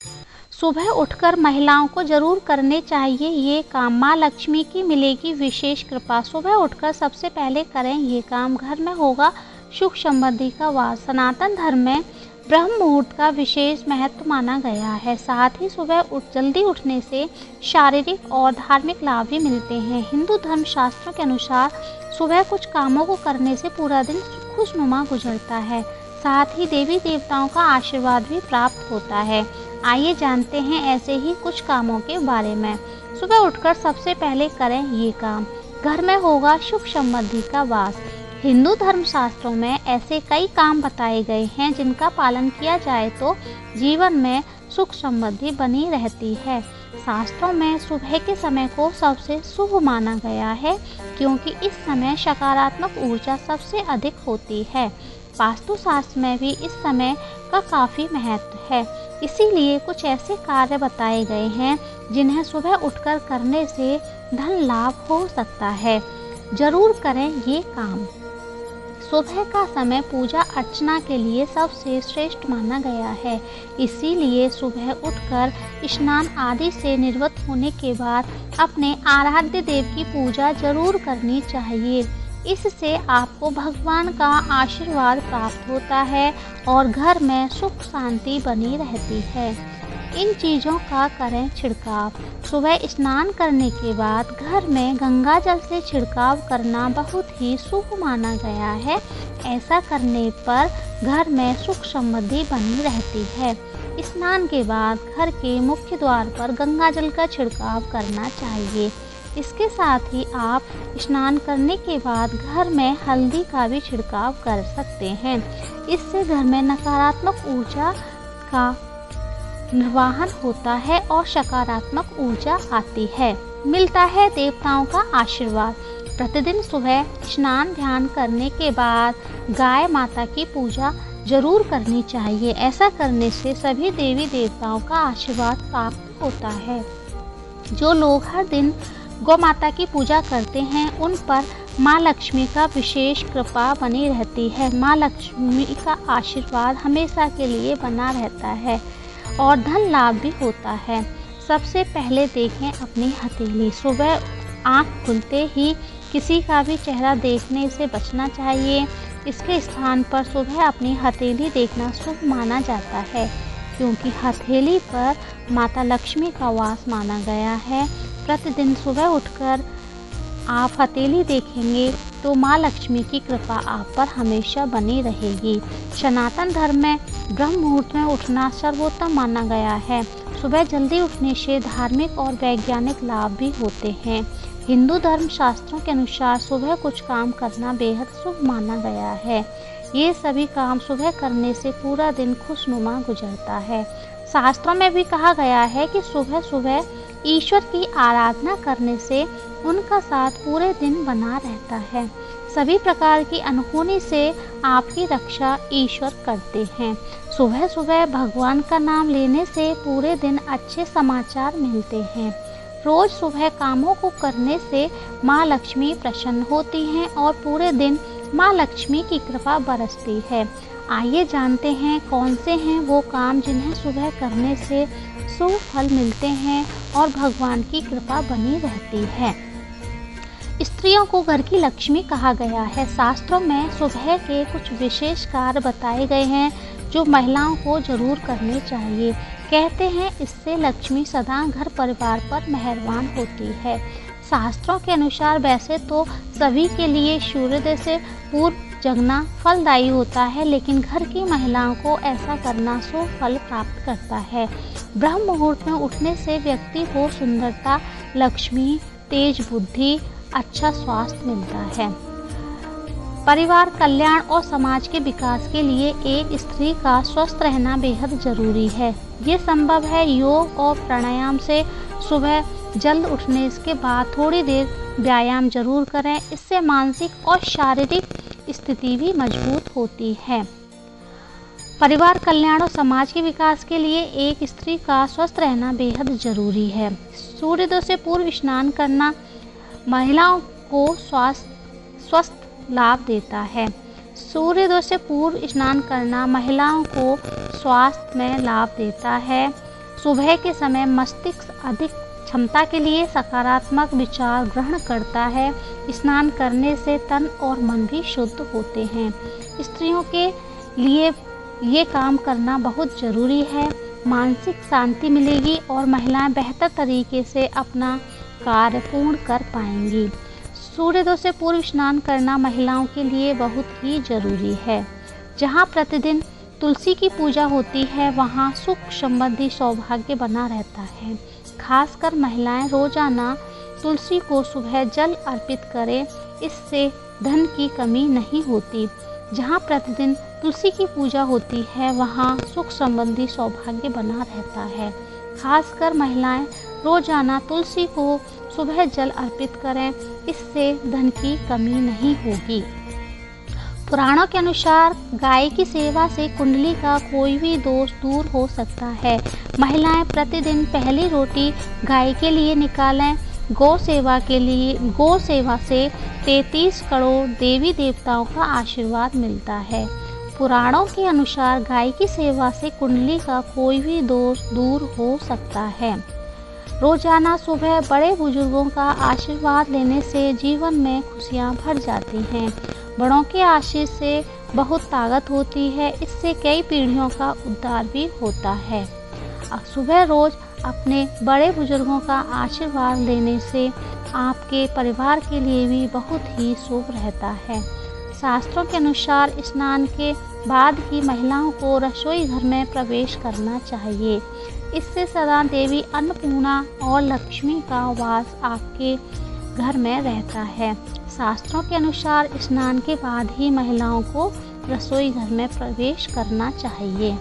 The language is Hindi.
सुबह उठकर महिलाओं को ज़रूर करने चाहिए ये काम, माँ लक्ष्मी की मिलेगी विशेष कृपा। सुबह उठकर सबसे पहले करें ये काम, घर में होगा सुख समृद्धि का वास। सनातन धर्म में ब्रह्म मुहूर्त का विशेष महत्व माना गया है। साथ ही सुबह जल्दी उठने से शारीरिक और धार्मिक लाभ भी मिलते हैं। हिंदू धर्म शास्त्रों के अनुसार सुबह कुछ कामों को करने से पूरा दिन खुशनुमा गुजरता है। साथ ही देवी देवताओं का आशीर्वाद भी प्राप्त होता है। आइए जानते हैं ऐसे ही कुछ कामों के बारे में। सुबह उठकर सबसे पहले करें ये काम, घर में होगा सुख समृद्धि का वास। हिंदू धर्म शास्त्रों में ऐसे कई काम बताए गए हैं जिनका पालन किया जाए तो जीवन में सुख समृद्धि बनी रहती है। शास्त्रों में सुबह के समय को सबसे शुभ माना गया है क्योंकि इस समय सकारात्मक ऊर्जा सबसे अधिक होती है। वास्तुशास्त्र में भी इस समय का काफ़ी महत्व है, इसीलिए कुछ ऐसे कार्य बताए गए हैं जिन्हें सुबह उठकर करने से धन लाभ हो सकता है। जरूर करें ये काम। सुबह का समय पूजा अर्चना के लिए सबसे श्रेष्ठ माना गया है, इसीलिए सुबह उठकर स्नान आदि से निवृत्त होने के बाद अपने आराध्य देव की पूजा जरूर करनी चाहिए। इससे आपको भगवान का आशीर्वाद प्राप्त होता है और घर में सुख शांति बनी रहती है। इन चीज़ों का करें छिड़काव। सुबह स्नान करने के बाद घर में गंगा जल से छिड़काव करना बहुत ही शुभ माना गया है। ऐसा करने पर घर में सुख समृद्धि बनी रहती है। स्नान के बाद घर के मुख्य द्वार पर गंगा जल का छिड़काव करना चाहिए। इसके साथ ही आप स्नान करने के बाद घर में हल्दी का भी छिड़काव कर सकते हैं। इससे घर में नकारात्मक ऊर्जा का निर्वाहन होता है और सकारात्मक ऊर्जा आती है। मिलता है देवताओं का आशीर्वाद। प्रतिदिन सुबह स्नान ध्यान करने के बाद गाय माता की पूजा जरूर करनी चाहिए। ऐसा करने से सभी देवी देवताओं का आशीर्वाद प्राप्त होता है। जो लोग हर दिन गौ माता की पूजा करते हैं उन पर माँ लक्ष्मी का विशेष कृपा बनी रहती है। माँ लक्ष्मी का आशीर्वाद हमेशा के लिए बना रहता है और धन लाभ भी होता है। सबसे पहले देखें अपनी हथेली। सुबह आँख खुलते ही किसी का भी चेहरा देखने से बचना चाहिए। इसके स्थान पर सुबह अपनी हथेली देखना शुभ माना जाता है क्योंकि हथेली पर माता लक्ष्मी का वास माना गया है। प्रतिदिन सुबह उठकर आप हथेली देखेंगे तो माँ लक्ष्मी की कृपा आप पर हमेशा बनी रहेगी। सनातन धर्म में ब्रह्म मुहूर्त में उठना सर्वोत्तम माना गया है। सुबह जल्दी उठने से धार्मिक और वैज्ञानिक लाभ भी होते हैं। हिंदू धर्म शास्त्रों के अनुसार सुबह कुछ काम करना बेहद शुभ माना गया है। ये सभी काम सुबह करने से पूरा दिन खुशनुमा गुजरता है। शास्त्रों में भी कहा गया है कि सुबह सुबह ईश्वर की आराधना करने से उनका साथ पूरे दिन बना रहता है। सभी प्रकार की अनहोनी से आपकी रक्षा ईश्वर करते हैं। सुबह सुबह भगवान का नाम लेने से पूरे दिन अच्छे समाचार मिलते हैं। रोज सुबह कामों को करने से माँ लक्ष्मी प्रसन्न होती हैं और पूरे दिन माँ लक्ष्मी की कृपा बरसती है। आइए जानते हैं कौन से हैं वो काम जिन्हें सुबह करने से शुभ फल मिलते हैं और भगवान की कृपा बनी रहती है। स्त्रियों को घर की लक्ष्मी कहा गया है। शास्त्रों में सुबह के कुछ विशेष कार्य बताए गए हैं जो महिलाओं को जरूर करने चाहिए। कहते हैं इससे लक्ष्मी सदा घर परिवार पर मेहरबान होती है। शास्त्रों के अनुसार वैसे तो सभी के लिए सूर्योदय से पूर्व जगना फलदायी होता है, लेकिन घर की महिलाओं को ऐसा करना शुभ फल प्राप्त करता है। ब्रह्म मुहूर्त में उठने से व्यक्ति को सुंदरता, लक्ष्मी, तेज बुद्धि, अच्छा स्वास्थ्य मिलता है। परिवार कल्याण और समाज के विकास के लिए एक स्त्री का स्वस्थ रहना बेहद जरूरी है। ये संभव है योग और प्राणायाम से। सुबह जल्द उठने के बाद थोड़ी देर व्यायाम जरूर करें। इससे मानसिक और शारीरिक स्थिति भी मजबूत होती है। परिवार कल्याण और समाज के विकास के लिए एक स्त्री का स्वस्थ रहना बेहद जरूरी है। सूर्योदय से पूर्व स्नान करना महिलाओं को स्वस्थ लाभ देता है। सूर्योदय से पूर्व स्नान करना महिलाओं को स्वास्थ्य में लाभ देता है। सुबह के समय मस्तिष्क अधिक क्षमता के लिए सकारात्मक विचार ग्रहण करता है। स्नान करने से तन और मन भी शुद्ध होते हैं। स्त्रियों के लिए ये काम करना बहुत ज़रूरी है। मानसिक शांति मिलेगी और महिलाएं बेहतर तरीके से अपना कार्य पूर्ण कर पाएंगी। सूर्योदय से पूर्व स्नान करना महिलाओं के लिए बहुत ही ज़रूरी है। जहाँ प्रतिदिन तुलसी की पूजा होती है वहाँ सुख संबंधी सौभाग्य बना रहता है। खासकर महिलाएं रोजाना तुलसी को सुबह जल अर्पित करें, इससे धन की कमी नहीं होती। जहाँ प्रतिदिन तुलसी की पूजा होती है वहाँ सुख संबंधी सौभाग्य बना रहता है। खासकर महिलाएं रोजाना तुलसी को सुबह जल अर्पित करें, इससे धन की कमी नहीं होगी। पुराणों के अनुसार गाय की सेवा से कुंडली का कोई भी दोष दूर हो सकता है। महिलाएं प्रतिदिन पहली रोटी गाय के लिए निकालें। गौ सेवा से 33 करोड़ देवी देवताओं का आशीर्वाद मिलता है। पुराणों के अनुसार गाय की सेवा से कुंडली का कोई भी दोष दूर हो सकता है। रोजाना सुबह बड़े बुजुर्गों का आशीर्वाद लेने से जीवन में खुशियां भर जाती हैं। बड़ों के आशीष से बहुत ताकत होती है, इससे कई पीढ़ियों का उद्धार भी होता है। सुबह रोज अपने बड़े बुजुर्गों का आशीर्वाद लेने से आपके परिवार के लिए भी बहुत ही शुभ रहता है। शास्त्रों के अनुसार स्नान के बाद ही महिलाओं को रसोई घर में प्रवेश करना चाहिए। इससे सदा देवी अन्नपूर्णा और लक्ष्मी का वास आपके घर में रहता है। शास्त्रों के अनुसार स्नान के बाद ही महिलाओं को रसोई घर में प्रवेश करना चाहिए।